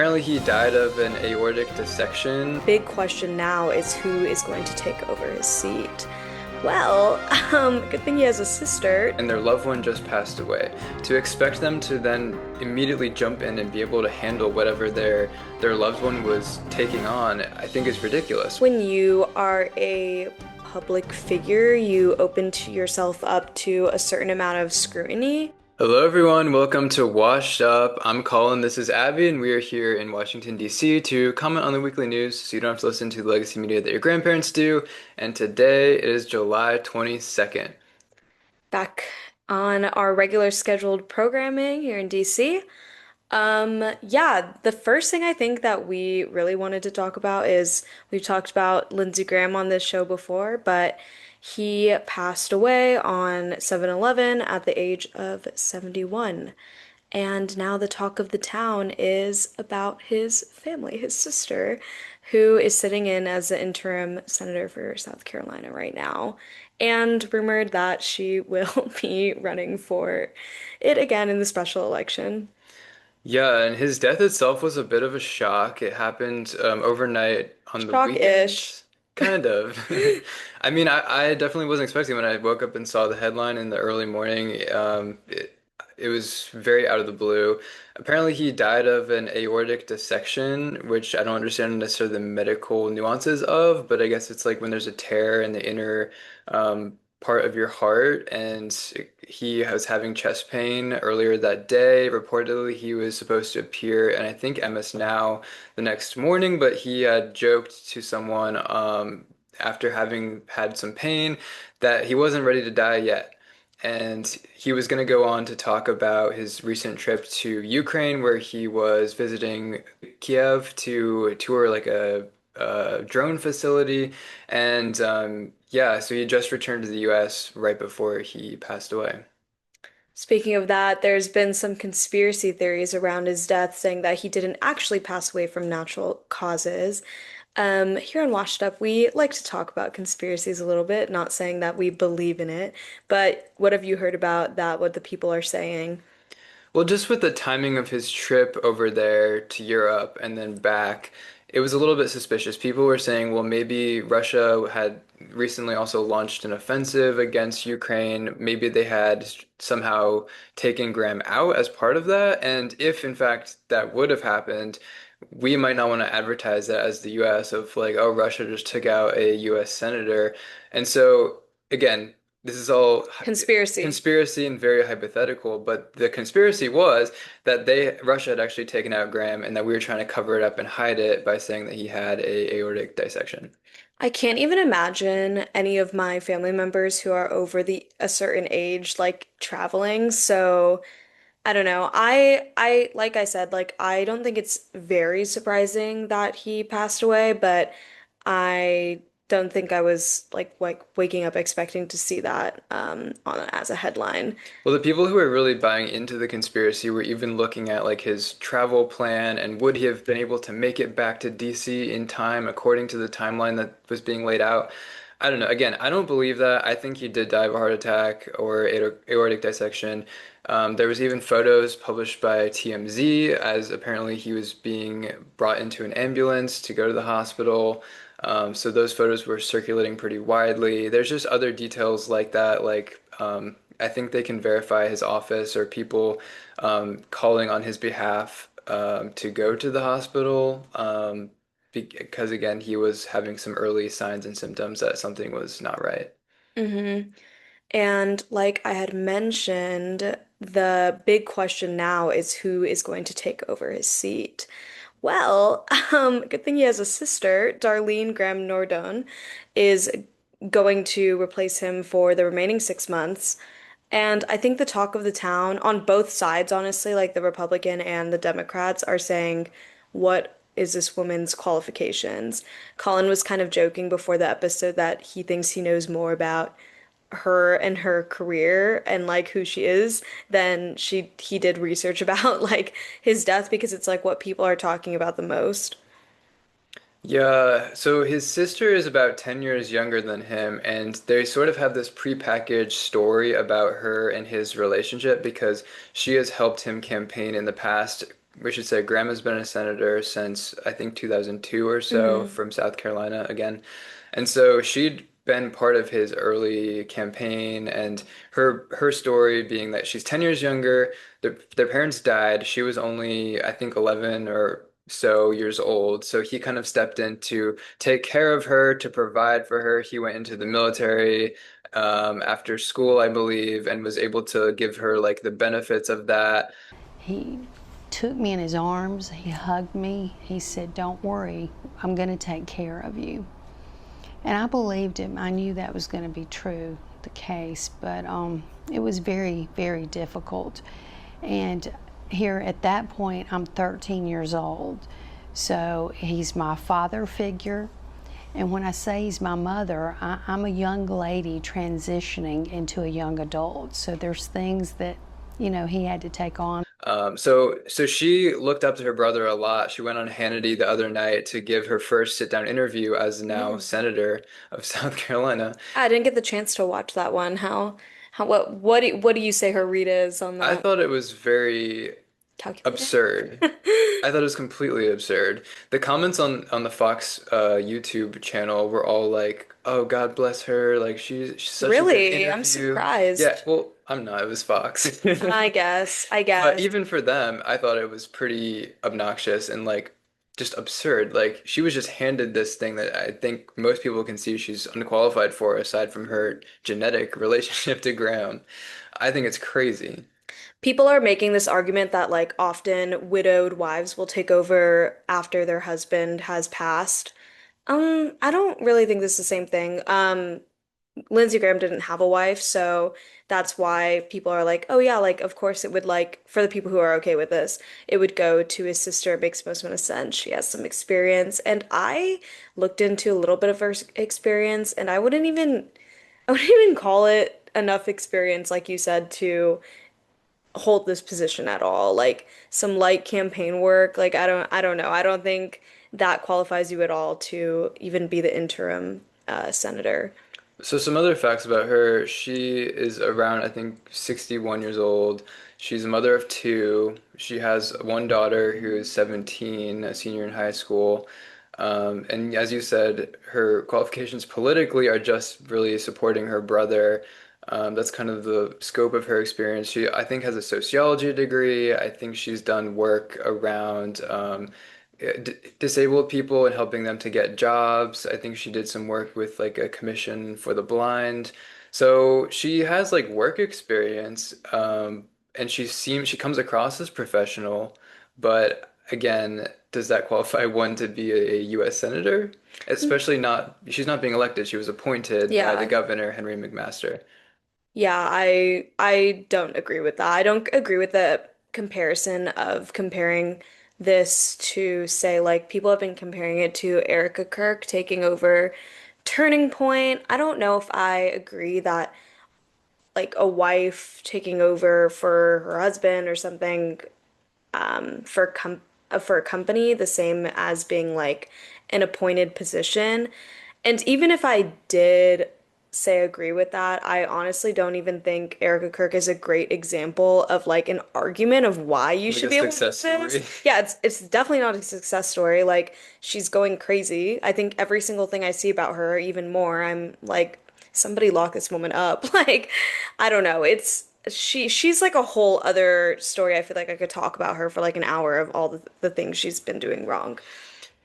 Apparently, he died of an aortic dissection, Big question now is who is going to take over his seat. Well, good thing he has a sister. and their loved one just passed away. To expect them to then immediately jump in and be able to handle whatever their loved one was taking on, I think is ridiculous. When you are a public figure, you open to yourself up to a certain amount of scrutiny. Hello, everyone. Welcome to Washed Up. I'm Colin. This is Abby, and we are here in Washington, D.C. to comment on the weekly news so you don't have to listen to the legacy media that your grandparents do. And today it is July 22nd. Back on our regular scheduled programming here in DC. Yeah, the first thing I think that we really wanted to talk about is we've talked about Lindsey Graham on this show before, but he passed away on 7/11 at the age of 71. And now the talk of the town is about his family, his sister, who is sitting in as the interim senator for South Carolina right now, and rumored that she will be running for it again in the special election. Yeah, and his death itself was a bit of a shock. It happened overnight on the Shock-ish. weekend, kind of. I mean, I definitely wasn't expecting when I woke up and saw the headline in the early morning. It was very out of the blue. Apparently, he died of an aortic dissection, which I don't understand necessarily the medical nuances of, but I guess it's like when there's a tear in the inner part of your heart, and he was having chest pain earlier that day. Reportedly, he was supposed to appear, and I think MS Now the next morning, but he had joked to someone after having had some pain that he wasn't ready to die yet. And he was going to go on to talk about his recent trip to Ukraine, where he was visiting Kiev to tour like a drone facility. And yeah, so he just returned to the US right before he passed away. Speaking of that, there's been some conspiracy theories around his death saying that he didn't actually pass away from natural causes. Here on Washed Up, we like to talk about conspiracies a little bit, not saying that we believe in it, but what have you heard about that, what the people are saying? Well, just with the timing of his trip over there to Europe and then back, it was a little bit suspicious. People were saying, well, maybe Russia had recently also launched an offensive against Ukraine. Maybe they had somehow taken Graham out as part of that. And if, in fact, that would have happened, we might not want to advertise that as the US of like, oh, Russia just took out a US senator. And so, again, this is all Conspiracy. conspiracy and very hypothetical, but the conspiracy was that Russia had actually taken out Graham and that we were trying to cover it up and hide it by saying that he had a aortic dissection. I can't even imagine any of my family members who are over a certain age like traveling. So I don't know. I like I said, like I don't think it's very surprising that he passed away, but I don't think I was like waking up expecting to see that on as a headline. Well, the people who were really buying into the conspiracy were even looking at like his travel plan and would he have been able to make it back to DC in time according to the timeline that was being laid out. I don't know. Again, I don't believe that. I think he did die of a heart attack or aortic dissection. There was even photos published by TMZ as apparently he was being brought into an ambulance to go to the hospital. So those photos were circulating pretty widely. There's just other details like that, like I think they can verify his office or people calling on his behalf to go to the hospital because again, he was having some early signs and symptoms that something was not right. And like I had mentioned, the big question now is who is going to take over his seat. Well, good thing he has a sister. Darlene Graham Nordone is going to replace him for the remaining 6 months. And I think the talk of the town on both sides, honestly, like the Republican and the Democrats, are saying, what is this woman's qualifications? Colin was kind of joking before the episode that he thinks he knows more about her and her career and like who she is than he did research about like his death because it's like what people are talking about the most. Yeah, so his sister is about 10 years younger than him, and they sort of have this prepackaged story about her and his relationship because she has helped him campaign in the past we should say Graham has been a senator since I think 2002 or so Hmm. from South Carolina again. And so she'd been part of his early campaign and her story being that she's 10 years younger, their parents died. She was only I think 11 or so years old. So he kind of stepped in to take care of her, to provide for her. He went into the military after school, I believe, and was able to give her like the benefits of that. He took me in his arms, he hugged me, he said, "Don't worry, I'm going to take care of you." And I believed him. I knew that was going to be true, the case, but it was very, very difficult. And here at that point, I'm 13 years old. So he's my father figure. And when I say he's my mother, I'm a young lady transitioning into a young adult. So there's things that, he had to take on. So she looked up to her brother a lot. She went on Hannity the other night to give her first sit-down interview as now Mm. senator of South Carolina. I didn't get the chance to watch that one. What do you say her read is on I that? thought it was very Calculated? absurd. I thought it was completely absurd. The comments on the Fox YouTube channel were all like, "Oh, God bless her. Like she's such a good Really? I'm interview." Yeah, surprised. well, I'm not. It was Fox. I guess. I But guess. even for them, I thought it was pretty obnoxious and like just absurd. Like she was just handed this thing that I think most people can see she's unqualified for aside from her genetic relationship to Graham. I think it's crazy. People are making this argument that like often widowed wives will take over after their husband has passed. I don't really think this is the same thing. Lindsey Graham didn't have a wife, so that's why people are like, oh yeah, like of course it would like for the people who are okay with this, it would go to his sister. It makes most amount of sense. She has some experience, and I looked into a little bit of her experience, and I wouldn't even call it enough experience, like you said, to hold this position at all. Like some light campaign work, like I don't know. I don't think that qualifies you at all to even be the interim senator. So some other facts about her. She is around, I think, 61 years old. She's a mother of two. She has one daughter who is 17, a senior in high school. And as you said, her qualifications politically are just really supporting her brother. That's kind of the scope of her experience. She, I think, has a sociology degree. I think she's done work around disabled people and helping them to get jobs. I think she did some work with like a commission for the blind. So she has like work experience, and she comes across as professional, but again, does that qualify one to be a U.S. senator? Especially not, she's not being elected. She was appointed by the Yeah. governor, Henry McMaster. Yeah, I don't agree with that. I don't agree with the comparison of comparing this to say like people have been comparing it to Erica Kirk taking over Turning Point. I don't know if I agree that like a wife taking over for her husband or something for a company the same as being like an appointed position. And even if I did say agree with that, I honestly don't even think Erica Kirk is a great example of like an argument of why you Like should a be able to do success this. story. Yeah, it's definitely not a success story. Like she's going crazy. I think every single thing I see about her, even more, I'm like, somebody lock this woman up. Like, I don't know. She's like a whole other story. I feel like I could talk about her for like an hour of all the things she's been doing wrong.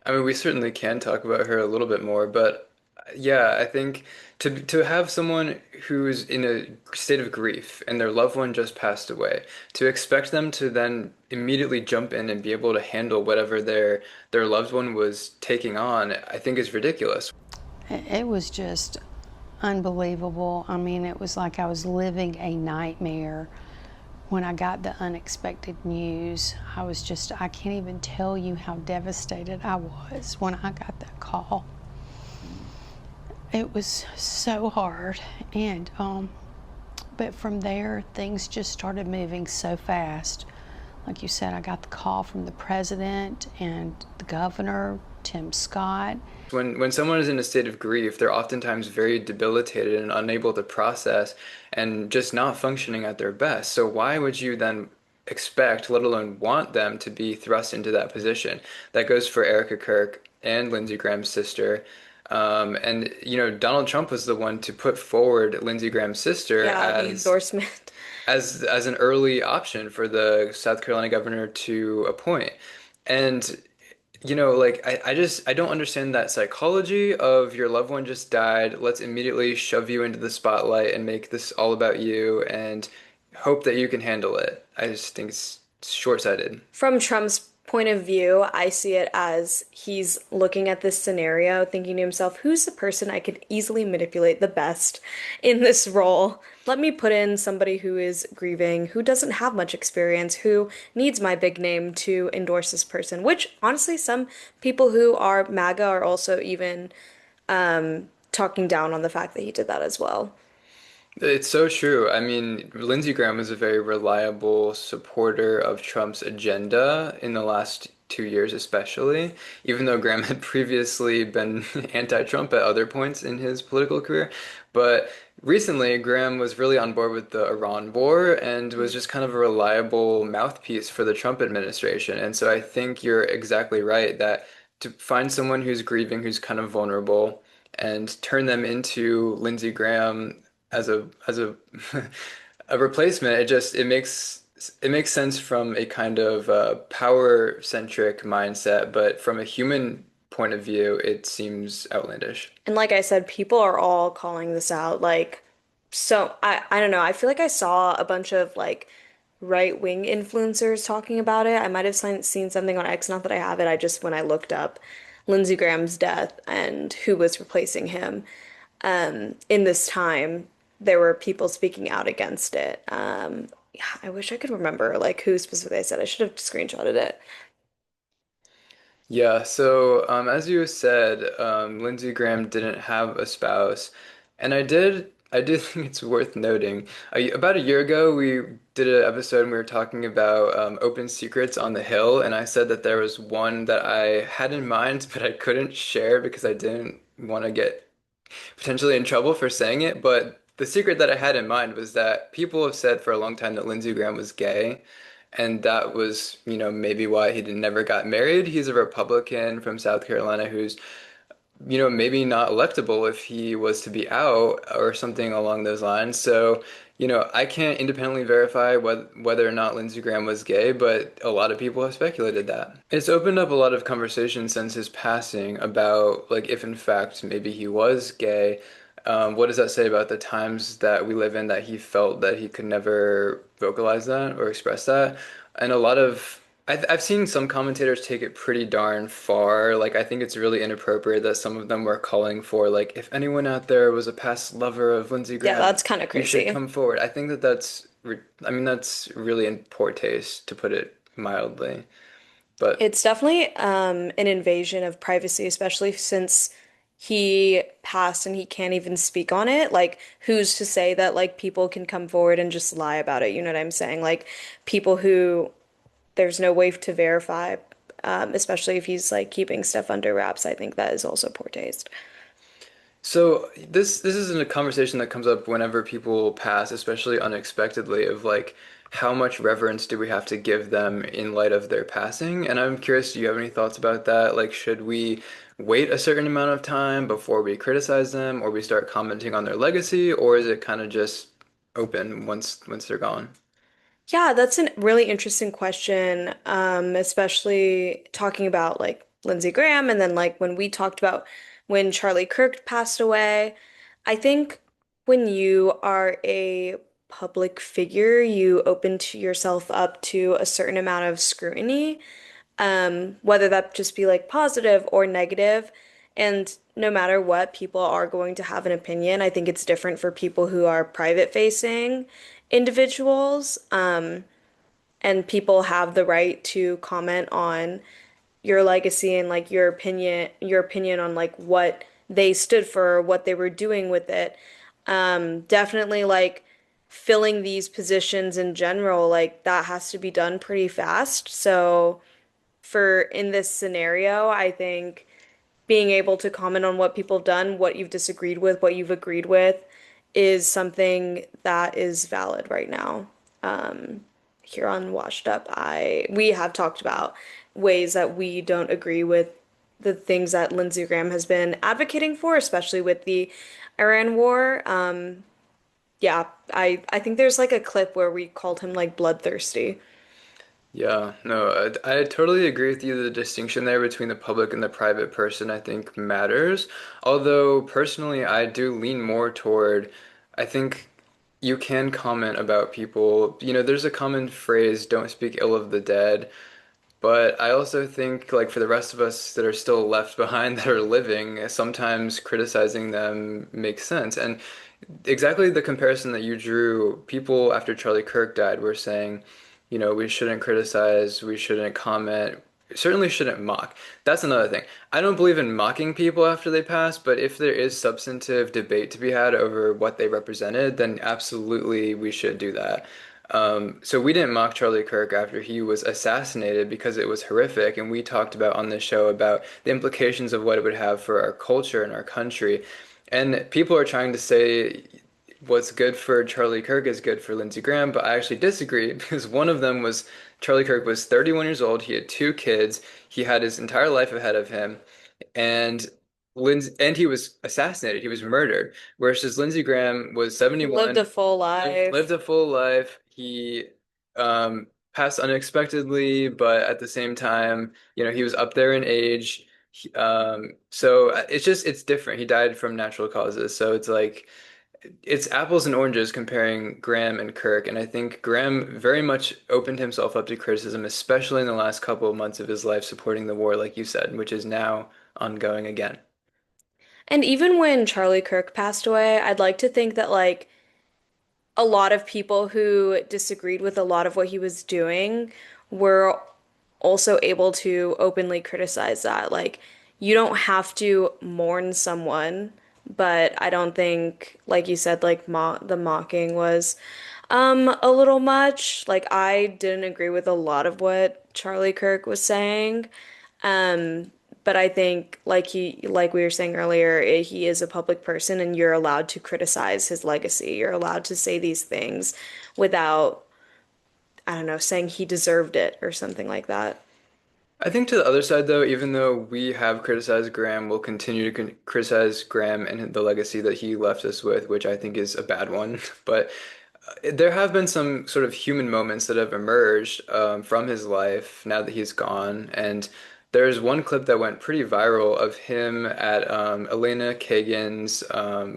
I mean, we certainly can talk about her a little bit more, but yeah, I think to have someone who's in a state of grief and their loved one just passed away, to expect them to then immediately jump in and be able to handle whatever their loved one was taking on, I think is ridiculous. It was just unbelievable. I mean, it was like I was living a nightmare when I got the unexpected news. I can't even tell you how devastated I was when I got that call. It was so hard. But from there, things just started moving so fast. Like you said, I got the call from the president and the governor, Tim Scott. When someone is in a state of grief, they're oftentimes very debilitated and unable to process and just not functioning at their best. So why would you then expect, let alone want them to be thrust into that position. That goes for Erica Kirk and Lindsey Graham's sister. And Donald Trump was the one to put forward Lindsey Graham's sister Yeah, the endorsement. as an early option for the South Carolina governor to appoint. And like I don't understand that psychology of your loved one just died. Let's immediately shove you into the spotlight and make this all about you and hope that you can handle it. I just think it's short-sighted. From Trump's point of view, I see it as he's looking at this scenario, thinking to himself, who's the person I could easily manipulate the best in this role? Let me put in somebody who is grieving, who doesn't have much experience, who needs my big name to endorse this person, which honestly, some people who are MAGA are also even talking down on the fact that he did that as well. It's so true. I mean, Lindsey Graham was a very reliable supporter of Trump's agenda in the last 2 years, especially, even though Graham had previously been anti-Trump at other points in his political career. But recently, Graham was really on board with the Iran war and was just kind of a reliable mouthpiece for the Trump administration. And so I think you're exactly right that to find someone who's grieving, who's kind of vulnerable, and turn them into Lindsey Graham as a a replacement, it makes sense from a kind of power centric mindset, but from a human point of view, it seems outlandish. And like I said, people are all calling this out. Like, so I don't know. I feel like I saw a bunch of like right-wing influencers talking about it. I might have seen something on X, not that I have it. I just when I looked up Lindsey Graham's death and who was replacing him, in this time, there were people speaking out against it. Yeah, I wish I could remember like who specifically I said. I should have screenshotted it. Yeah, so as you said, Lindsey Graham didn't have a spouse, and I did think it's worth noting. About a year ago, we did an episode and we were talking about open secrets on the Hill, and I said that there was one that I had in mind, but I couldn't share because I didn't want to get potentially in trouble for saying it. But the secret that I had in mind was that people have said for a long time that Lindsey Graham was gay. And that was, maybe why he never got married. He's a Republican from South Carolina who's, maybe not electable if he was to be out or something along those lines. So, I can't independently verify whether or not Lindsey Graham was gay, but a lot of people have speculated that. It's opened up a lot of conversation since his passing about, like, if in fact maybe he was gay. What does that say about the times that we live in that he felt that he could never vocalize that or express that? And I've seen some commentators take it pretty darn far. Like, I think it's really inappropriate that some of them were calling for, like, if anyone out there was a past lover of Lindsey Yeah, Graham, that's kind of you should crazy. come forward. I think I mean, that's really in poor taste, to put it mildly. But It's definitely an invasion of privacy, especially since he passed and he can't even speak on it. Like, who's to say that like people can come forward and just lie about it? You know what I'm saying? Like, people who there's no way to verify, especially if he's like keeping stuff under wraps. I think that is also poor taste. So this isn't a conversation that comes up whenever people pass, especially unexpectedly, of like how much reverence do we have to give them in light of their passing? And I'm curious, do you have any thoughts about that? Like, should we wait a certain amount of time before we criticize them, or we start commenting on their legacy, or is it kind of just open once they're gone? Yeah, that's a really interesting question, especially talking about like Lindsey Graham and then like when we talked about when Charlie Kirk passed away. I think when you are a public figure, you open to yourself up to a certain amount of scrutiny, whether that just be like positive or negative. And no matter what, people are going to have an opinion. I think it's different for people who are private facing individuals. And people have the right to comment on your legacy and like your opinion on like what they stood for, what they were doing with it. Definitely like filling these positions in general, like that has to be done pretty fast. So for in this scenario, I think being able to comment on what people have done, what you've disagreed with, what you've agreed with, is something that is valid right now. here on Washed Up, I we have talked about ways that we don't agree with the things that Lindsey Graham has been advocating for, especially with the Iran war. Yeah, I think there's like a clip where we called him like bloodthirsty. Yeah, no, I totally agree with you. The distinction there between the public and the private person, I think, matters. Although personally, I do lean more toward, I think you can comment about people. You know, there's a common phrase, don't speak ill of the dead. But I also think, like, for the rest of us that are still left behind that are living, sometimes criticizing them makes sense. And exactly the comparison that you drew, people after Charlie Kirk died were saying, you know, we shouldn't criticize, we shouldn't comment, certainly shouldn't mock. That's another thing. I don't believe in mocking people after they pass, but if there is substantive debate to be had over what they represented, then absolutely we should do that. So we didn't mock Charlie Kirk after he was assassinated because it was horrific, and we talked about on this show about the implications of what it would have for our culture and our country. And people are trying to say what's good for Charlie Kirk is good for Lindsey Graham, but I actually disagree because one of them was Charlie Kirk was 31 years old. He had two kids. He had his entire life ahead of him, and he was assassinated. He was murdered. Whereas Lindsey Graham was He lived 71, a full lived life. a full life. He passed unexpectedly, but at the same time, you know, he was up there in age. It's different. He died from natural causes. So it's like it's apples and oranges comparing Graham and Kirk. And I think Graham very much opened himself up to criticism, especially in the last couple of months of his life supporting the war, like you said, which is now ongoing again. And even when Charlie Kirk passed away, I'd like to think that like a lot of people who disagreed with a lot of what he was doing were also able to openly criticize that. Like, you don't have to mourn someone, but I don't think, like you said, like mo the mocking was a little much. Like, I didn't agree with a lot of what Charlie Kirk was saying. Um, but I think, like we were saying earlier, he is a public person, and you're allowed to criticize his legacy. You're allowed to say these things without, I don't know, saying he deserved it or something like that. I think to the other side, though, even though we have criticized Graham, we'll continue to criticize Graham and the legacy that he left us with, which I think is a bad one. But there have been some sort of human moments that have emerged from his life now that he's gone. And there's one clip that went pretty viral of him at Elena Kagan's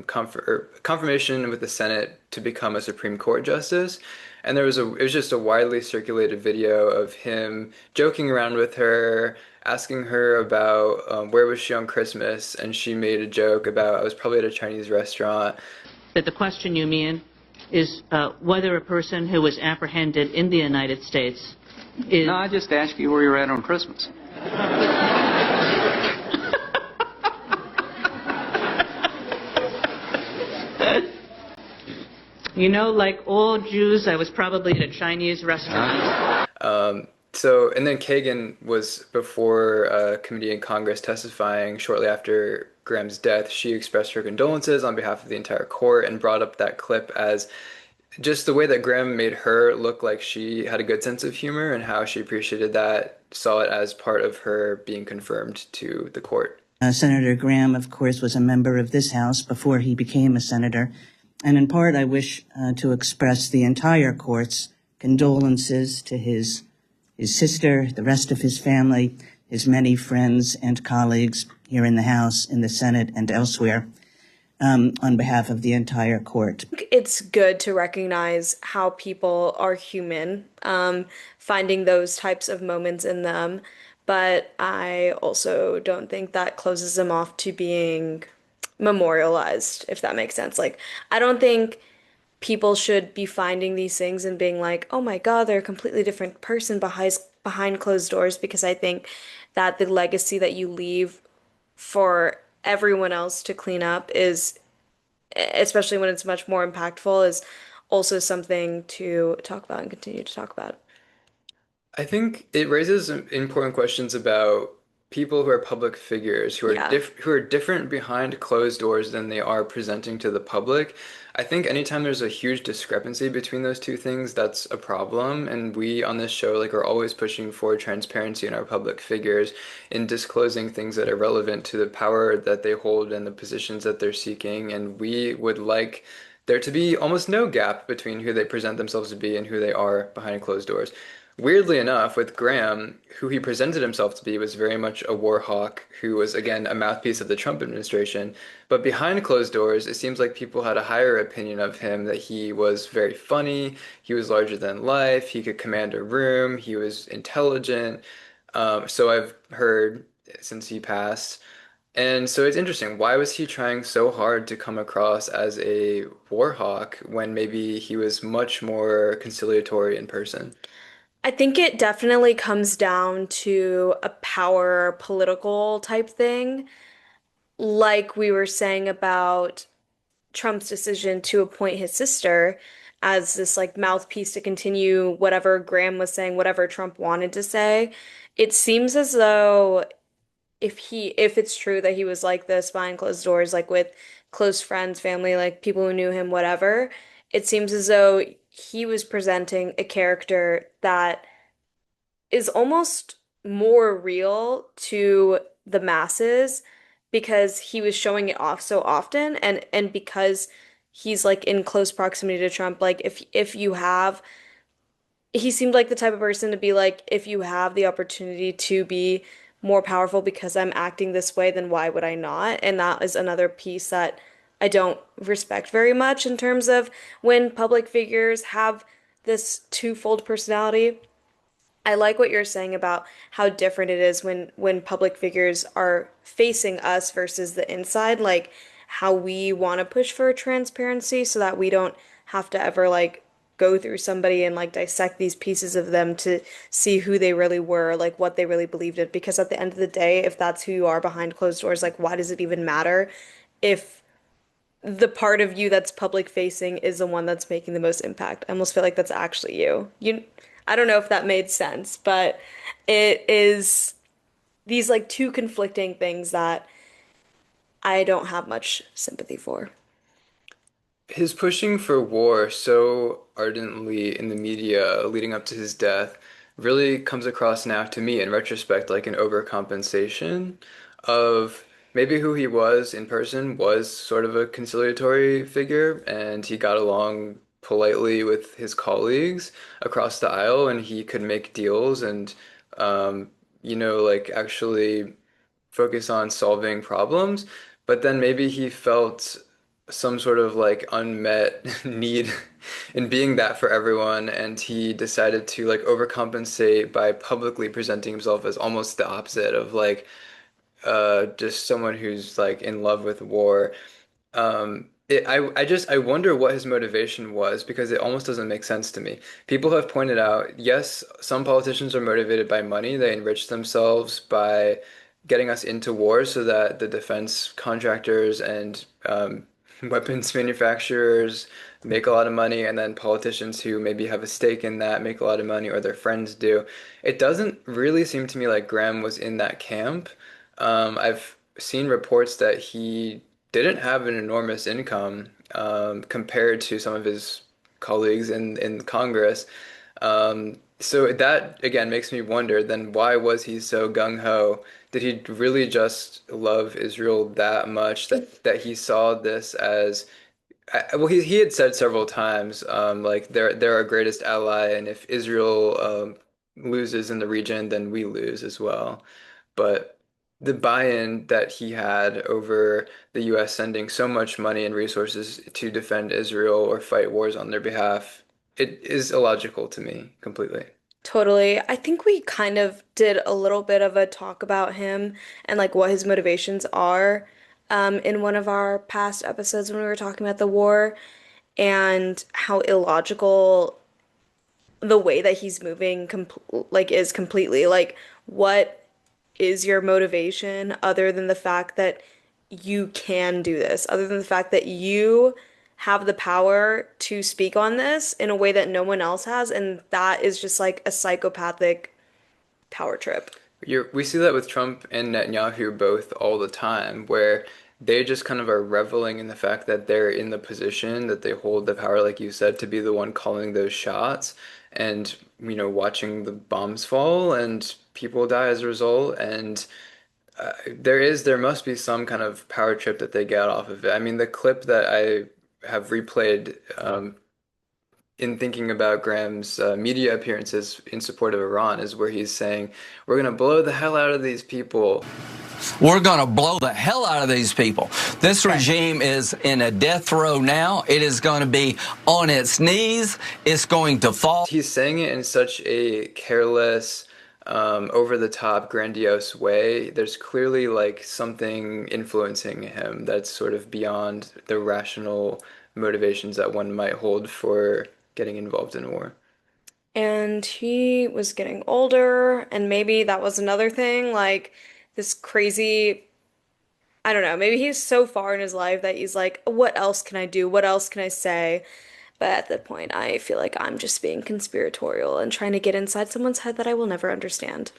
confirmation with the Senate to become a Supreme Court justice. And it was just a widely circulated video of him joking around with her, asking her about where was she on Christmas, and she made a joke about I was probably at a Chinese restaurant. That the question, you mean, is whether a person who was apprehended in the United States is... No, I just asked you where you were at on Christmas. You know, like all Jews, I was probably at a Chinese restaurant. And then Kagan was before a committee in Congress testifying shortly after Graham's death. She expressed her condolences on behalf of the entire court and brought up that clip as just the way that Graham made her look like she had a good sense of humor and how she appreciated that, saw it as part of her being confirmed to the court. Senator Graham, of course, was a member of this House before he became a senator. And in part, I wish to express the entire court's condolences to his sister, the rest of his family, his many friends and colleagues here in the House, in the Senate, and elsewhere, on behalf of the entire court. It's good to recognize how people are human, finding those types of moments in them, but I also don't think that closes them off to being memorialized, if that makes sense. Like, I don't think people should be finding these things and being like, "Oh my God, they're a completely different person behind closed doors," because I think that the legacy that you leave for everyone else to clean up is, especially when it's much more impactful, is also something to talk about and continue to talk about. I think it raises important questions about people who are public figures Yeah. who are different behind closed doors than they are presenting to the public. I think anytime there's a huge discrepancy between those two things, that's a problem. And we on this show like are always pushing for transparency in our public figures in disclosing things that are relevant to the power that they hold and the positions that they're seeking. And we would like there to be almost no gap between who they present themselves to be and who they are behind closed doors. Weirdly enough, with Graham, who he presented himself to be was very much a war hawk who was, again, a mouthpiece of the Trump administration. But behind closed doors, it seems like people had a higher opinion of him, that he was very funny, he was larger than life, he could command a room, he was intelligent. So I've heard since he passed. And so it's interesting. Why was he trying so hard to come across as a war hawk when maybe he was much more conciliatory in person? I think it definitely comes down to a power political type thing. Like we were saying about Trump's decision to appoint his sister as this like mouthpiece to continue whatever Graham was saying, whatever Trump wanted to say. It seems as though if it's true that he was like this behind closed doors, like with close friends, family, like people who knew him, whatever, it seems as though he was presenting a character that is almost more real to the masses because he was showing it off so often and because he's like in close proximity to Trump. Like if you have he seemed like the type of person to be like, if you have the opportunity to be more powerful because I'm acting this way, then why would I not? And that is another piece that I don't respect very much in terms of when public figures have this twofold personality. I like what you're saying about how different it is when public figures are facing us versus the inside, like how we want to push for transparency so that we don't have to ever like go through somebody and like dissect these pieces of them to see who they really were, like what they really believed in. Because at the end of the day, if that's who you are behind closed doors, like why does it even matter if the part of you that's public facing is the one that's making the most impact? I almost feel like that's actually you. I don't know if that made sense, but it is these like two conflicting things that I don't have much sympathy for. His pushing for war so ardently in the media leading up to his death really comes across now to me in retrospect like an overcompensation of maybe who he was in person was sort of a conciliatory figure and he got along politely with his colleagues across the aisle and he could make deals and like actually focus on solving problems, but then maybe he felt some sort of like unmet need in being that for everyone, and he decided to like overcompensate by publicly presenting himself as almost the opposite of like just someone who's like in love with war. I wonder what his motivation was because it almost doesn't make sense to me. People have pointed out, yes, some politicians are motivated by money. They enrich themselves by getting us into war so that the defense contractors and weapons manufacturers make a lot of money, and then politicians who maybe have a stake in that make a lot of money, or their friends do. It doesn't really seem to me like Graham was in that camp. I've seen reports that he didn't have an enormous income compared to some of his colleagues in Congress. So that again makes me wonder then why was he so gung-ho? Did he really just love Israel that much that he saw this as well, he had said several times, like they're our greatest ally, and if Israel loses in the region, then we lose as well. But the buy-in that he had over the U.S. sending so much money and resources to defend Israel or fight wars on their behalf, it is illogical to me completely. Totally. I think we kind of did a little bit of a talk about him and like what his motivations are in one of our past episodes when we were talking about the war and how illogical the way that he's moving like is completely. Like what is your motivation other than the fact that you can do this, other than the fact that you have the power to speak on this in a way that no one else has, and that is just like a psychopathic power trip. We see that with Trump and Netanyahu both all the time, where they just kind of are reveling in the fact that they're in the position that they hold the power, like you said, to be the one calling those shots and, watching the bombs fall and people die as a result. And there must be some kind of power trip that they get off of it. I mean, the clip that I have replayed in thinking about Graham's media appearances in support of Iran is where he's saying, we're going to blow the hell out of these people. We're going to blow the hell out of these people. This regime is in a death row now. It is going to be on its knees. It's going to fall. He's saying it in such a careless, over the top, grandiose way. There's clearly like something influencing him that's sort of beyond the rational motivations that one might hold for getting involved in a war. And he was getting older, and maybe that was another thing, like this crazy, I don't know, maybe he's so far in his life that he's like, what else can I do? What else can I say? But at that point, I feel like I'm just being conspiratorial and trying to get inside someone's head that I will never understand.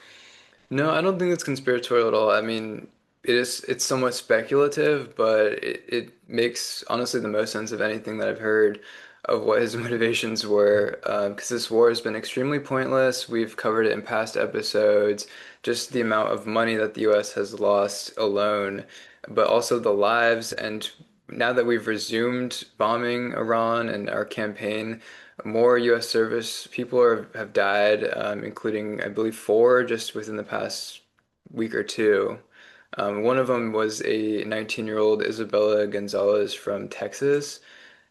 No, I don't think it's conspiratorial at all. I mean, it's somewhat speculative, but it makes honestly the most sense of anything that I've heard of what his motivations were. Because this war has been extremely pointless. We've covered it in past episodes, just the amount of money that the US has lost alone, but also the lives. And now that we've resumed bombing Iran and our campaign, more U.S. service people have died, including, I believe, four just within the past week or two. One of them was a 19-year-old Isabella Gonzalez from Texas.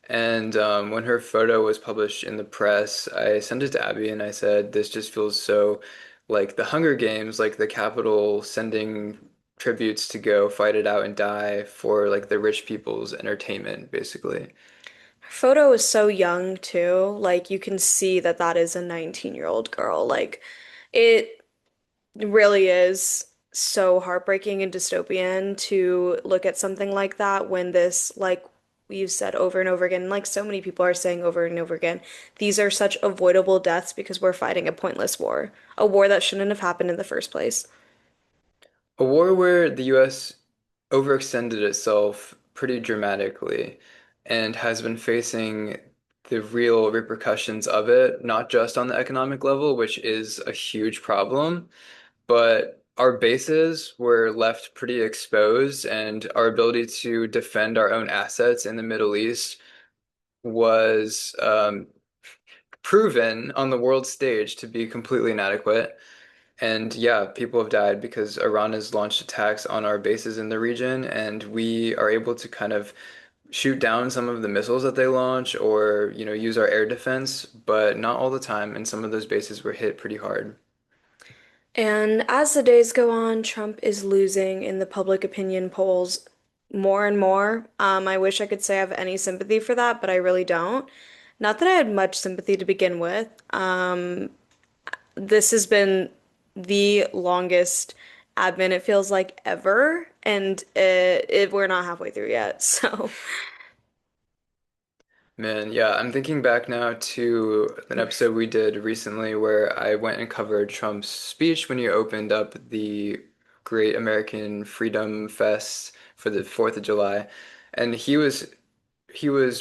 And when her photo was published in the press, I sent it to Abby and I said, this just feels so like the Hunger Games, like the Capitol sending tributes to go fight it out and die for like the rich people's entertainment, basically. Her photo is so young too. Like you can see that that is a 19-year-old girl. Like it really is so heartbreaking and dystopian to look at something like that when this, like we've said over and over again, like so many people are saying over and over again, these are such avoidable deaths because we're fighting a pointless war, a war that shouldn't have happened in the first place. A war where the US overextended itself pretty dramatically and has been facing the real repercussions of it, not just on the economic level, which is a huge problem, but our bases were left pretty exposed, and our ability to defend our own assets in the Middle East was proven on the world stage to be completely inadequate. And yeah, people have died because Iran has launched attacks on our bases in the region, and we are able to kind of shoot down some of the missiles that they launch or, use our air defense, but not all the time. And some of those bases were hit pretty hard. And as the days go on, Trump is losing in the public opinion polls more and more. I wish I could say I have any sympathy for that, but I really don't. Not that I had much sympathy to begin with. This has been the longest admin it feels like ever, and we're not halfway through yet. So, Man, yeah, I'm thinking back now to an episode we did recently where I went and covered Trump's speech when he opened up the Great American Freedom Fest for the 4th of July. And he was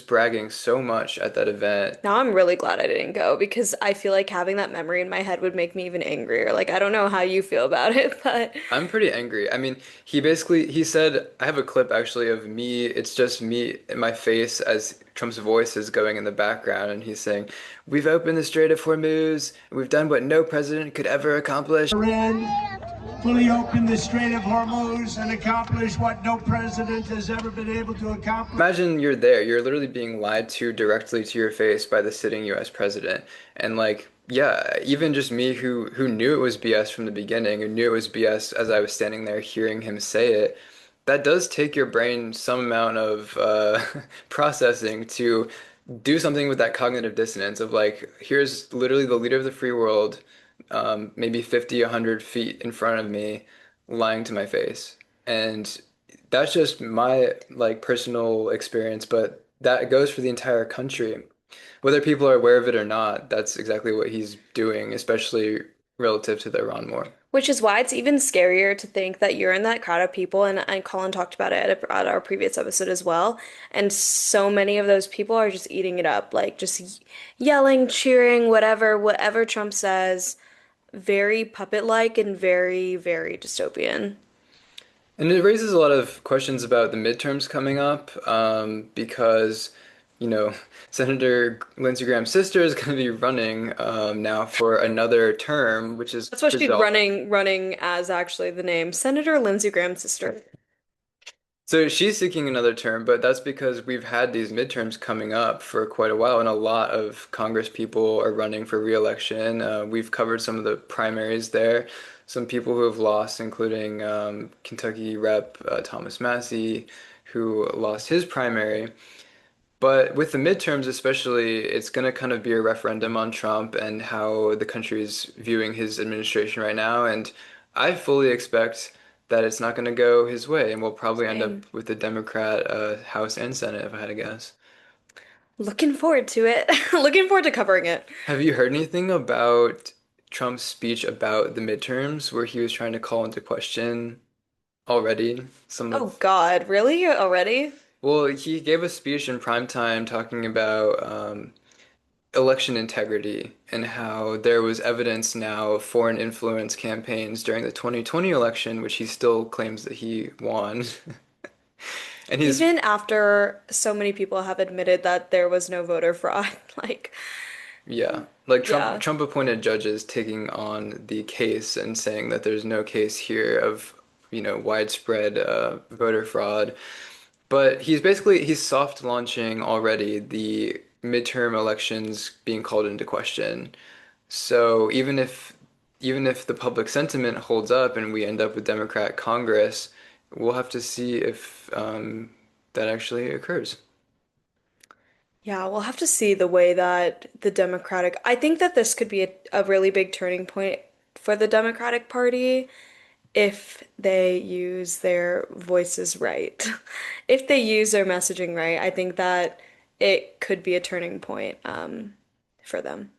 bragging so much at that event. now I'm really glad I didn't go because I feel like having that memory in my head would make me even angrier. Like, I don't know how you feel about it, but I'm pretty angry. I mean, he said, I have a clip actually of me, it's just me in my face as Trump's voice is going in the background, and he's saying, we've opened the Strait of Hormuz, and we've done what no president could ever accomplish. Iran fully open the Strait of Hormuz and accomplish what no president has ever been able to accomplish. Imagine you're there, you're literally being lied to directly to your face by the sitting US president. And like, yeah, even just me who knew it was BS from the beginning, who knew it was BS as I was standing there hearing him say it, that does take your brain some amount of processing to do something with that cognitive dissonance of like, here's literally the leader of the free world, maybe 50, 100 feet in front of me, lying to my face. And that's just my like personal experience, but that goes for the entire country. Whether people are aware of it or not, that's exactly what he's doing, especially relative to the Iran war. Which is why it's even scarier to think that you're in that crowd of people, and Colin talked about it at our previous episode as well. And so many of those people are just eating it up, like just yelling, cheering, whatever Trump says, very puppet-like and very, very dystopian. And it raises a lot of questions about the midterms coming up, because, you know, Senator Lindsey Graham's sister is going to be running now for another term, which is That's what she's bizarre. running as actually the name, Senator Lindsey Graham's sister. So she's seeking another term, but that's because we've had these midterms coming up for quite a while, and a lot of Congress people are running for re-election. We've covered some of the primaries there. Some people who have lost, including Kentucky Rep. Thomas Massie, who lost his primary. But with the midterms especially, it's going to kind of be a referendum on Trump and how the country is viewing his administration right now. And I fully expect that it's not going to go his way, and we'll probably end up Same. with a Democrat House and Senate, if I had to guess. Looking forward to it. Looking forward to covering it. Have you heard anything about Trump's speech about the midterms, where he was trying to call into question already some Oh of God, really? Already? well, he gave a speech in prime time talking about election integrity and how there was evidence now of foreign influence campaigns during the 2020 election, which he still claims that he won. And he's, Even after so many people have admitted that there was no voter fraud, like, yeah, like yeah. Trump appointed judges taking on the case and saying that there's no case here of, widespread voter fraud. But he's soft launching already the midterm elections being called into question. So even if the public sentiment holds up and we end up with Democrat Congress, we'll have to see if that actually occurs. Yeah, we'll have to see the way that the Democratic, I think that this could be a really big turning point for the Democratic Party if they use their voices right. If they use their messaging right, I think that it could be a turning point for them.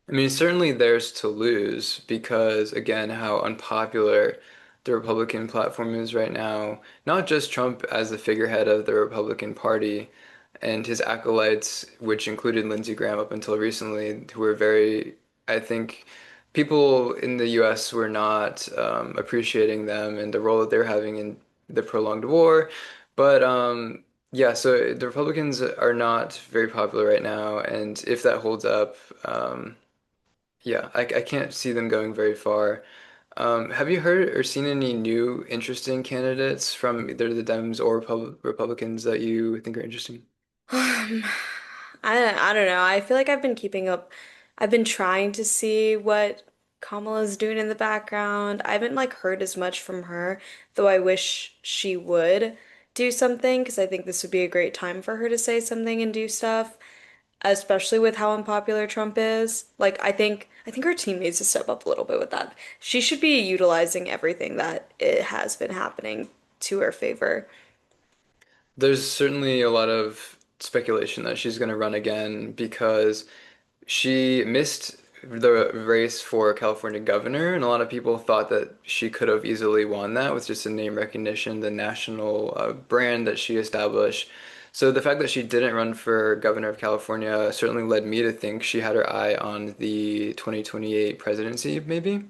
I mean, certainly theirs to lose because, again, how unpopular the Republican platform is right now. Not just Trump as the figurehead of the Republican Party and his acolytes, which included Lindsey Graham up until recently, who were very, I think, people in the US were not appreciating them and the role that they're having in the prolonged war. But yeah, so the Republicans are not very popular right now, and if that holds up, yeah, I can't see them going very far. Have you heard or seen any new interesting candidates from either the Dems or Republicans that you think are interesting? Um, I don't know. I feel like I've been keeping up. I've been trying to see what Kamala's doing in the background. I haven't like heard as much from her, though I wish she would do something because I think this would be a great time for her to say something and do stuff, especially with how unpopular Trump is. Like I think her team needs to step up a little bit with that. She should be utilizing everything that it has been happening to her favor. There's certainly a lot of speculation that she's going to run again because she missed the race for California governor, and a lot of people thought that she could have easily won that with just the name recognition, the national brand that she established. So the fact that she didn't run for governor of California certainly led me to think she had her eye on the 2028 presidency, maybe.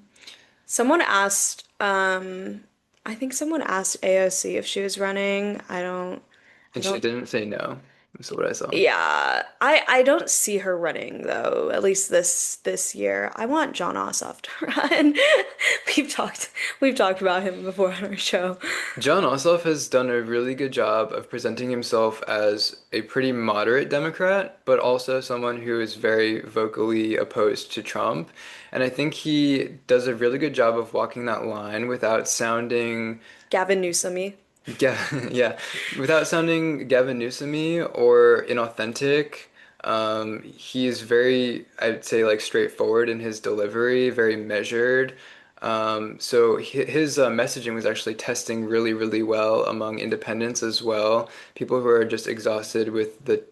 Someone asked, I think someone asked AOC if she was running. I And she don't, didn't say no. That's what I saw. yeah, I don't see her running though, at least this year. I want John Ossoff to run. We've talked, we've talked about him before on our show. John Ossoff has done a really good job of presenting himself as a pretty moderate Democrat, but also someone who is very vocally opposed to Trump. And I think he does a really good job of walking that line without sounding, Gavin Newsom-y. yeah, yeah, without sounding Gavin Newsom-y or inauthentic. He's very, I'd say, like straightforward in his delivery, very measured. So his messaging was actually testing really, really well among independents as well. People who are just exhausted with the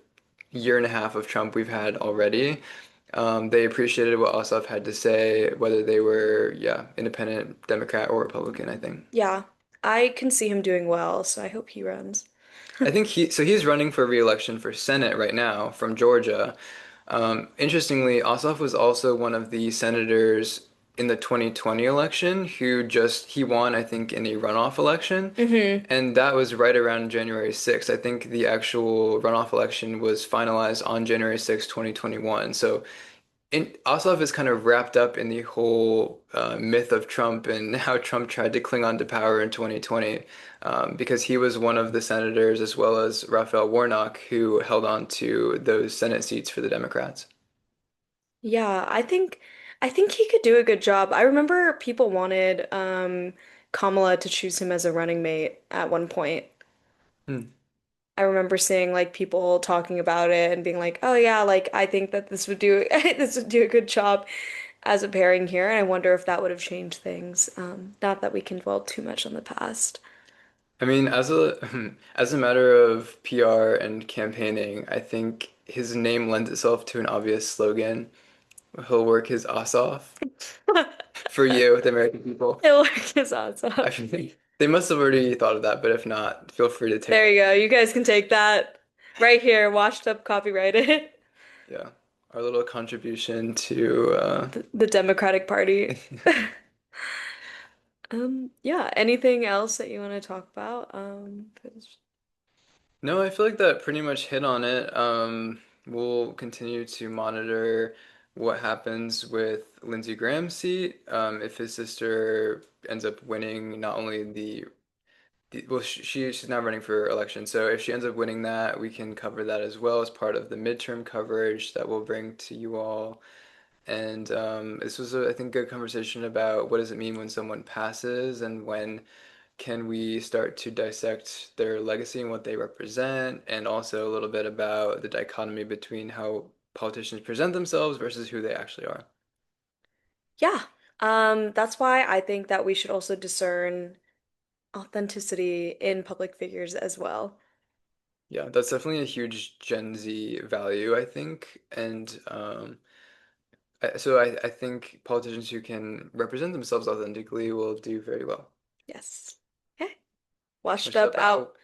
year and a half of Trump we've had already. They appreciated what Ossoff had to say, whether they were, yeah, independent, Democrat, or Republican, I think. Yeah, I can see him doing well, so I hope he runs. I think he's running for re-election for Senate right now from Georgia. Interestingly, Ossoff was also one of the senators in the 2020 election he won, I think, in a runoff election. Hmm. And that was right around January 6th. I think the actual runoff election was finalized on January 6th, 2021. So Ossoff is kind of wrapped up in the whole myth of Trump and how Trump tried to cling on to power in 2020, because he was one of the senators, as well as Raphael Warnock, who held on to those Senate seats for the Democrats. Yeah, I think he could do a good job. I remember people wanted Kamala to choose him as a running mate at one point. Hmm. I remember seeing like people talking about it and being like, "Oh yeah, like I think that this would do this would do a good job as a pairing here." And I wonder if that would have changed things. Not that we can dwell too much on the past. I mean, as a matter of PR and campaigning, I think his name lends itself to an obvious slogan. He'll work his ass off for you, the American people. It works I awesome. think they must have already thought of that, but if not, feel free to take There it. you go. You guys can take that right here, washed up, copyrighted. Yeah, our little contribution to The Democratic Party. Yeah, anything else that you want to talk about? 'Cause- No, I feel like that pretty much hit on it. We'll continue to monitor what happens with Lindsey Graham's seat. If his sister ends up winning not only well, she's not running for election, so if she ends up winning that, we can cover that as well as part of the midterm coverage that we'll bring to you all. And this was, I think, good conversation about what does it mean when someone passes and when can we start to dissect their legacy and what they represent, and also a little bit about the dichotomy between how politicians present themselves versus who they actually are. yeah. That's why I think that we should also discern authenticity in public figures as well. Yeah, that's definitely a huge Gen Z value, I think. And I think politicians who can represent themselves authentically will do very well. Yes. Okay. Washed Which is up, out. about